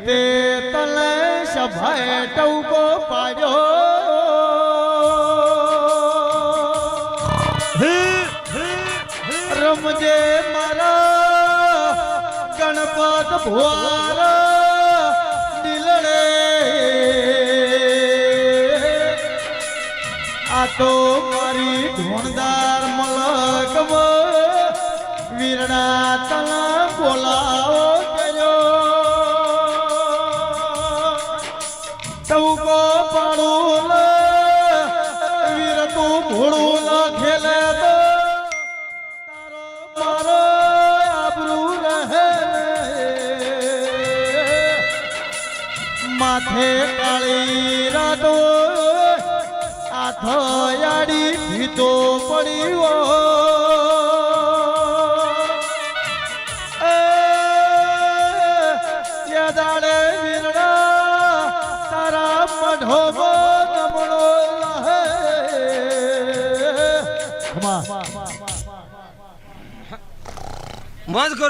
તે તને સભાએ ટવકો પાડ્યો રમજે મારા ગણપત ભુવાર દિલડે આ તો મારી ધોણદાર મલકમાં વીરણા તના બોલાવો ગયો ટવકો પાડું વીર તું ભોળું ન ખેલે તો તારો મારો આબરૂ રહે માથે કાળી રાતો આથયાડી ભીતો પડ્યો દાડે વીરડા તારા મઢો નમણો મોજ કરો